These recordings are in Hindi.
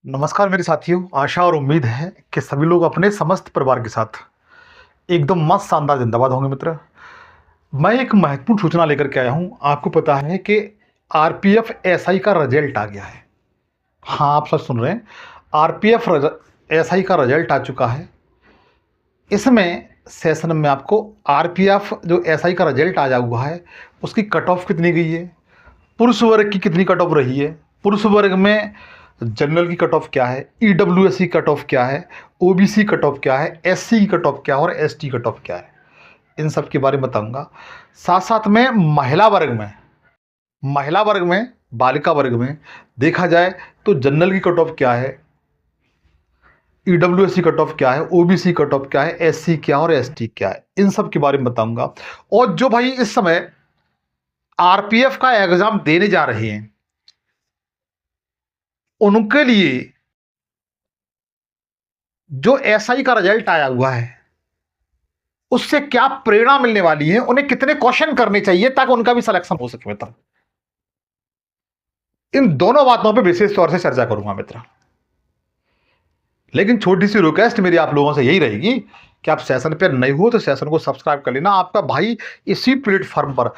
नमस्कार मेरे साथियों, आशा और उम्मीद है कि सभी लोग अपने समस्त परिवार के साथ एकदम मस्त शानदार जिंदाबाद होंगे मित्र। मैं एक महत्वपूर्ण सूचना लेकर के आया हूं। आपको पता है कि आरपीएफ एसआई का रिजल्ट आ गया है। हाँ, आप सच सुन रहे हैं। आरपीएफ एसआई का रिजल्ट आ चुका है। इसमें सेशन में आपको आरपीएफ जो एसआई का रिजल्ट आ हुआ है उसकी कट ऑफ कितनी गई है, पुरुष वर्ग की कितनी कट ऑफ रही है, पुरुष वर्ग में जनरल की कट ऑफ क्या है, ईडब्ल्यूएस की कट ऑफ क्या है, ओबीसी कट ऑफ क्या है, एससी की कट ऑफ क्या है और एसटी कट ऑफ क्या है, इन सब के बारे में बताऊंगा। साथ साथ में महिला वर्ग में बालिका वर्ग में देखा जाए तो जनरल की कट ऑफ क्या है, ईडब्ल्यूएस की कट ऑफ क्या है, ओबीसी कट ऑफ क्या है, एससी क्या और एसटी क्या है, इन सब के बारे में बताऊंगा। और जो भाई इस समय आरपीएफ का एग्जाम देने जा रहे हैं उनके लिए जो एसआई का रिजल्ट आया हुआ है उससे क्या प्रेरणा मिलने वाली है, उन्हें कितने क्वेश्चन करने चाहिए ताकि उनका भी सिलेक्शन हो सके मित्र। इन दोनों बातों पे विशेष तौर से चर्चा करूंगा मित्र। लेकिन छोटी सी रिक्वेस्ट मेरी आप लोगों से यही रहेगी कि आप सेशन पे नए हो तो सेशन को सब्सक्राइब कर लेना। आपका भाई इसी प्लेटफॉर्म पर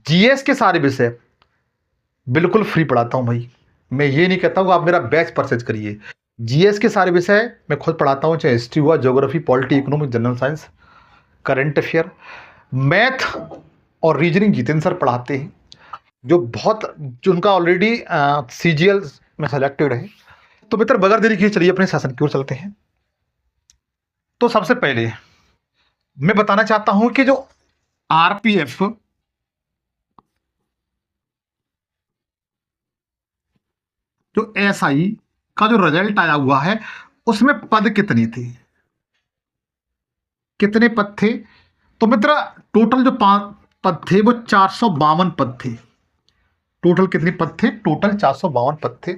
जीएस के सारे विषय बिल्कुल फ्री पढ़ाता हूं भाई। मैं ये नहीं कहता हूं आप मेरा बैच परचेज करिए। जीएस के सारे विषय मैं खुद पढ़ाता हूं, चाहे हिस्ट्री हुआ, geography, polity, economic, general science, current affair, math और रीजनिंग जितेंद्र सर पढ़ाते हैं, जो उनका ऑलरेडी सीजीएल में सेलेक्टेड है। तो मित्र बगैर देरी किए चलिए अपने सेशन की ओर चलते हैं। तो सबसे पहले मैं बताना चाहता हूं कि जो आरपीएफ जो एसआई का जो रिजल्ट आया हुआ है उसमें पद कितने थे, कितने पद थे। तो मित्र टोटल जो पद थे वो 452 पद थे। टोटल कितने पद थे? टोटल 452 पद थे।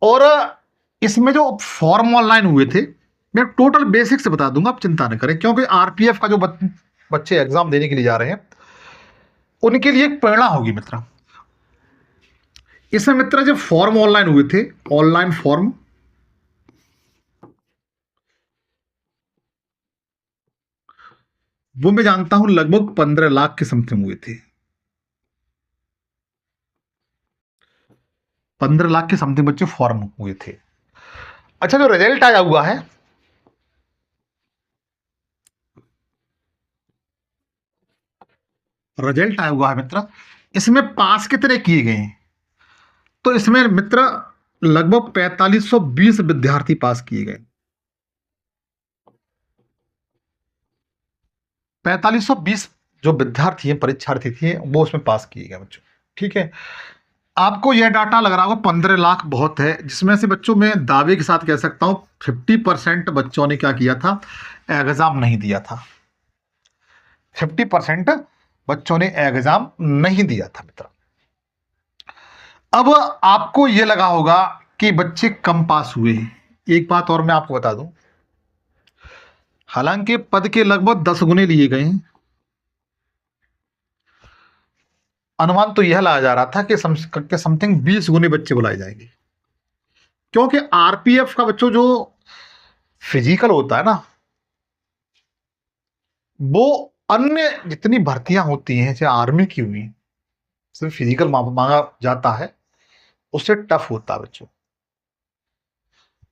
और इसमें जो फॉर्म ऑनलाइन हुए थे मैं टोटल बेसिक से बता दूंगा, आप चिंता न करें, क्योंकि आरपीएफ का जो बच्चे एग्जाम देने के लिए जा रहे हैं उनके लिए एक प्रेरणा होगी मित्र। इसमें मित्र जो फॉर्म ऑनलाइन हुए थे, ऑनलाइन फॉर्म वो मैं जानता हूं लगभग 15 लाख के समथिंग हुए थे। 15 लाख के समथिंग बच्चे फॉर्म हुए थे। अच्छा, जो रिजल्ट आया हुआ है मित्र, इसमें पास कितने किए गए हैं? तो इसमें मित्र लगभग 4520 विद्यार्थी पास किए गए। 4520 जो विद्यार्थी हैं, परीक्षार्थी थे, वो उसमें पास किए गए बच्चों। ठीक है, आपको यह डाटा लग रहा होगा 15 लाख बहुत है, जिसमें से बच्चों में दावे के साथ कह सकता हूं 50% बच्चों ने क्या किया था, एग्जाम नहीं दिया था। 50% बच्चों ने एग्जाम नहीं दिया था मित्र। अब आपको यह लगा होगा कि बच्चे कम पास हुए हैं। एक बात और मैं आपको बता दूं, हालांकि पद के लगभग 10 गुने लिए गए हैं। अनुमान तो यह लगाया जा रहा था कि समथिंग 20 गुने बच्चे बुलाए जाएंगे, क्योंकि आरपीएफ का बच्चों जो फिजिकल होता है ना, वो अन्य जितनी भर्तियां होती हैं चाहे आर्मी की हुई, सिर्फ फिजिकल मांगा जाता है, उससे टफ होता है बच्चों।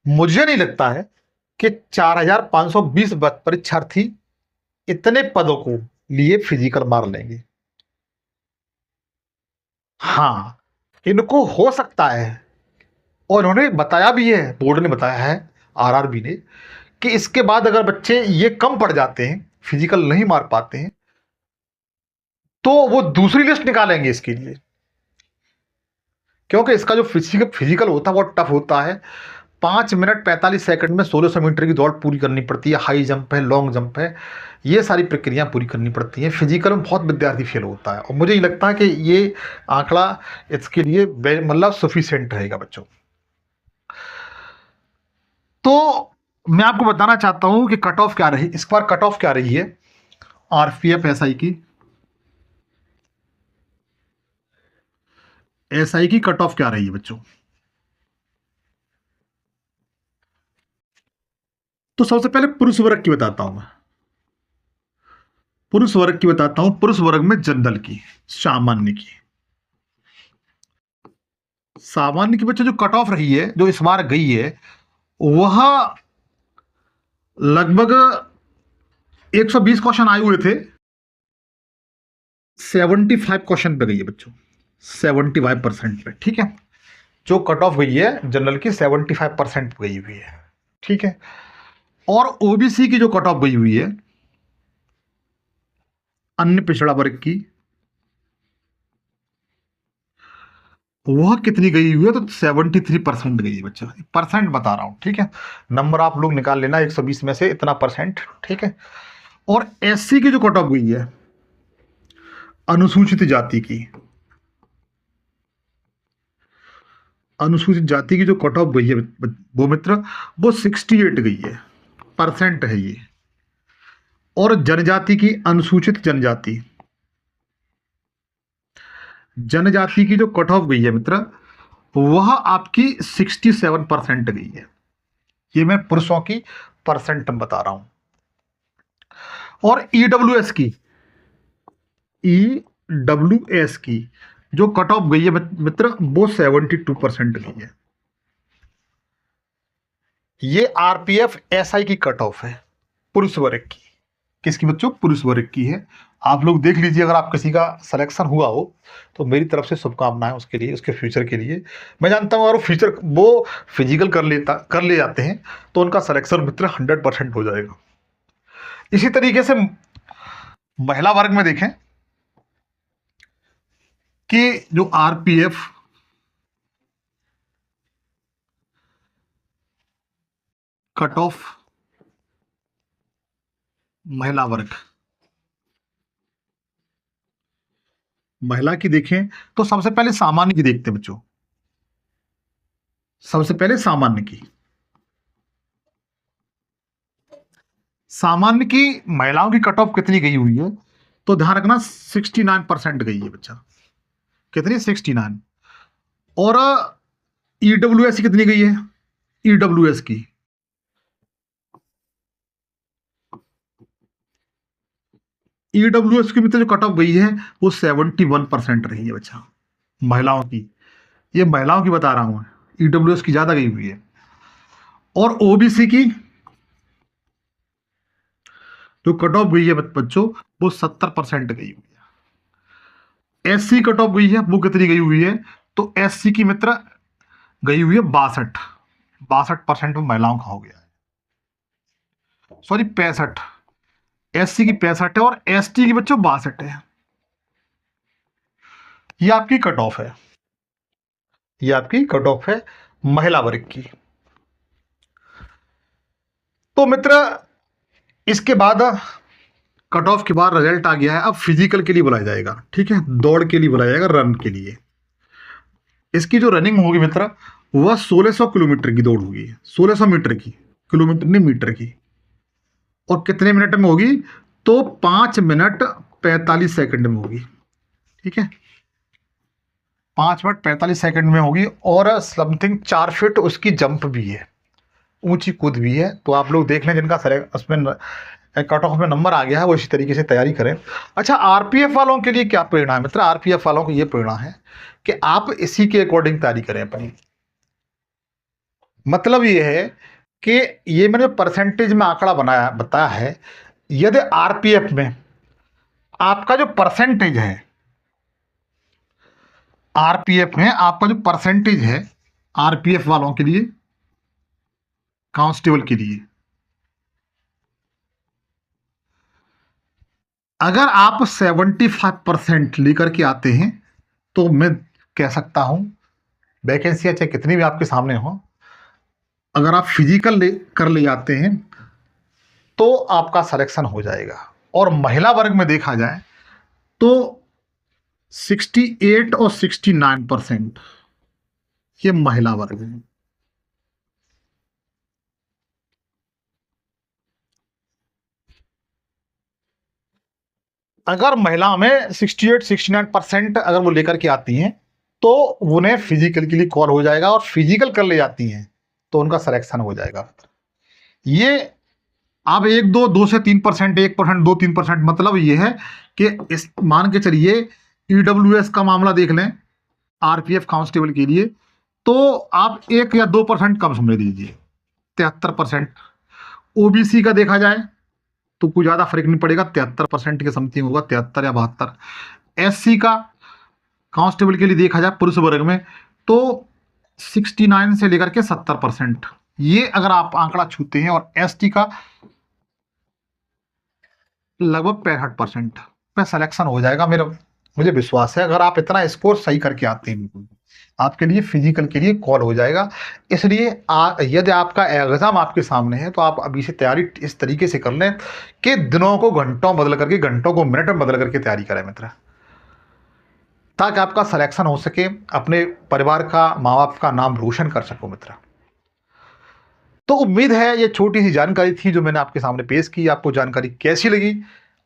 मुझे नहीं लगता है कि 4520 परीक्षार्थी इतने पदों को लिए फिजिकल मार लेंगे। हाँ, इनको हो सकता है, और उन्होंने बताया भी है, बोर्ड ने बताया है, आरआरबी ने, कि इसके बाद अगर बच्चे ये कम पड़ जाते हैं, फिजिकल नहीं मार पाते हैं, तो वो दूसरी लिस्ट निकालेंगे इसके लिए, क्योंकि इसका जो फिजिकल होता है बहुत टफ होता है। 5 मिनट 45 सेकंड में 1600 मीटर की दौड़ पूरी करनी पड़ती है, हाई जंप है, लॉन्ग जंप है, ये सारी प्रक्रिया पूरी करनी पड़ती है। फिजिकल में बहुत विद्यार्थी फेल होता है, और मुझे ये लगता है कि ये आंकड़ा इसके लिए मतलब सफिशिएंट रहेगा बच्चों। तो मैं आपको बताना चाहता हूं कि कट ऑफ क्या रही, इस बार कट ऑफ क्या रही है आरपीएफ एसआई की कट ऑफ क्या रही है बच्चों। तो सबसे पहले पुरुष वर्ग की बताता हूं मैं, पुरुष वर्ग की बताता हूं। पुरुष वर्ग में जनरल की, सामान्य की, सामान्य की बच्चे जो कट ऑफ रही है, जो इस बार गई है, वह लगभग 120 क्वेश्चन आए हुए थे, 75 क्वेश्चन पे गई है बच्चों, 75% पे। ठीक है, जो कट ऑफ गई है जनरल की 75% पे गई हुई है। ठीक है, और ओबीसी की जो कट ऑफ गई हुई है, अन्य पिछड़ा वर्ग की, वह कितनी गई हुई है? तो 73% गई है बच्चा, परसेंट बता रहा हूं। ठीक है, नंबर आप लोग निकाल लेना, 120 में से इतना परसेंट। ठीक है, और एससी की जो कट ऑफ गई है, अनुसूचित जाति की, अनुसूचित जाति की जो कट ऑफ गई है वो मित्र, वो 68 गई है, परसेंट है ये। और जनजाति की, अनुसूचित जनजाति, जनजाति की जो कट ऑफ गई है मित्र, वह आपकी 67% गई है। ये मैं पुरुषों की परसेंट बता रहा हूं। और ईडब्ल्यूएस की, ईडब्ल्यूएस की जो कट ऑफ गई है मित्र, वो 72% गई है। ये आरपीएफ एसआई की कट ऑफ है, पुरुष वर्ग की। किसकी बच्चों? पुरुष वर्ग की है। आप लोग देख लीजिए, अगर आप किसी का सिलेक्शन हुआ हो तो मेरी तरफ से शुभकामनाएं उसके लिए, उसके फ्यूचर के लिए। मैं जानता हूँ अगर फ्यूचर वो फिजिकल कर ले जाते हैं तो उनका सिलेक्शन मित्र 100% हो जाएगा। इसी तरीके से महिला वर्ग में देखें कि जो आरपीएफ कट ऑफ महिला वर्ग, महिला की देखें तो सबसे पहले सामान्य की देखते हैं बच्चों। सबसे पहले सामान्य की, सामान्य की महिलाओं की कट ऑफ कितनी गई हुई है? तो ध्यान रखना 69% गई है बच्चा। कितनी? 69। और ईडब्ल्यूएस की कितनी गई है? ईडब्ल्यूएस की, ईडब्ल्यूएस की मित्र जो कट ऑफ गई है वो 71% रही है बच्चा, महिलाओं की। ये महिलाओं की बता रहा हूं, ईडब्ल्यूएस की ज्यादा गई हुई है। और ओबीसी की जो कट ऑफ गई है बच्चों, वो 70% गई हुई है। एससी कट ऑफ गई है, वो कितनी गई हुई है? तो एससी की मित्र गई हुई है 62% में महिलाओं का हो गया है। सॉरी 65, एससी की 65 है और एसटी की बच्चों 62 है। ये आपकी कट ऑफ है, ये आपकी कट ऑफ है महिला वर्ग की। तो मित्र इसके बाद कट ऑफ के बाद रिजल्ट आ गया है, अब फिजिकल के लिए बुलाया जाएगा। ठीक है, दौड़ के लिए बुलाया जाएगा, रन के लिए। इसकी जो रनिंग होगी मित्र, वह 1600 किलोमीटर की दौड़ होगी, 1600 मीटर की, किलोमीटर नहीं मीटर की। और कितने मिनट में होगी? तो 5 मिनट 45 सेकंड में होगी। ठीक है, 5 मिनट 45 सेकंड में होगी। और समथिंग 4 फीट उसकी जंप भी है, ऊंची कूद भी है। तो आप लोग देख लें जिनका उसमें कट ऑफ में नंबर आ गया है वो इसी तरीके से तैयारी करें। अच्छा, आरपीएफ वालों के लिए क्या प्रेरणा है मित्र? आरपीएफ वालों को ये प्रेरणा है कि आप इसी के अकॉर्डिंग तैयारी करें अपनी। मतलब ये है कि ये मैंने परसेंटेज में आंकड़ा बताया है, यदि आरपीएफ में आपका जो परसेंटेज है, आरपीएफ में आपका जो परसेंटेज है, आरपीएफ वालों के लिए, कांस्टेबल के लिए, अगर आप 75% लेकर के आते हैं तो मैं कह सकता हूं वैकेंसी चाहे कितनी भी आपके सामने हो, अगर आप फिजिकल कर ले जाते हैं तो आपका सिलेक्शन हो जाएगा। और महिला वर्ग में देखा जाए तो 68 और 69% ये महिला वर्ग है। अगर महिला में 68-69% अगर वो लेकर के आती हैं तो उन्हें फिजिकल के लिए कॉल हो जाएगा, और फिजिकल कर ले जाती हैं तो उनका सिलेक्शन हो जाएगा। ये अब 2 से 3%, 1%, 2-3%, मतलब ये है कि इस मान के चलिए ईडब्ल्यूएस का मामला देख लें, आरपीएफ कांस्टेबल के लिए, तो आप 1 या 2% कम समझ लीजिए, 73%। ओबीसी का देखा जाए तो कोई ज्यादा फर्क नहीं पड़ेगा, 73% के समथिंग होगा, 73 या 72। एससी का कांस्टेबल के लिए देखा जाए पुरुष वर्ग में तो 69 से लेकर के 70%, ये अगर आप आंकड़ा छूते हैं, और एसटी का लगभग 65% पे सिलेक्शन हो जाएगा। मुझे विश्वास है, अगर आप इतना स्कोर सही करके आते हैं, बिल्कुल आपके लिए फिजिकल के लिए कॉल हो जाएगा। इसलिए यदि आपका एग्जाम आपके सामने है तो आप अभी से तैयारी इस तरीके से कर लें कि दिनों को घंटों बदल करके, घंटों को मिनट में बदल करके तैयारी करें मित्र, ताकि आपका सिलेक्शन हो सके, अपने परिवार का, माँ बाप का नाम रोशन कर सको मित्र। तो उम्मीद है ये छोटी सी जानकारी थी जो मैंने आपके सामने पेश की। आपको जानकारी कैसी लगी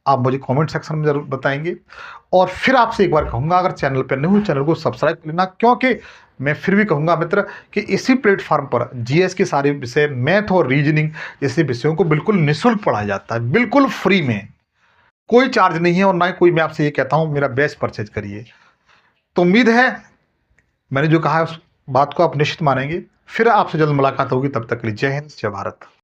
आप मुझे कमेंट सेक्शन में जरूर बताएंगे। और फिर आपसे एक बार कहूँगा, अगर चैनल पर नहीं हो चैनल को सब्सक्राइब कर लेना, क्योंकि मैं फिर भी कहूँगा मित्र कि इसी प्लेटफॉर्म पर जीएस के सारे विषय, मैथ और रीजनिंग जैसे विषयों को बिल्कुल निःशुल्क पढ़ाया जाता है, बिल्कुल फ्री में, कोई चार्ज नहीं है, और ना ही कोई मैं आपसे ये कहता हूँ मेरा बैच परचेज करिए। तो उम्मीद है मैंने जो कहा है उस बात को आप निश्चित मानेंगे। फिर आपसे जल्द मुलाकात होगी, तब तक के लिए जय हिंद, जय भारत।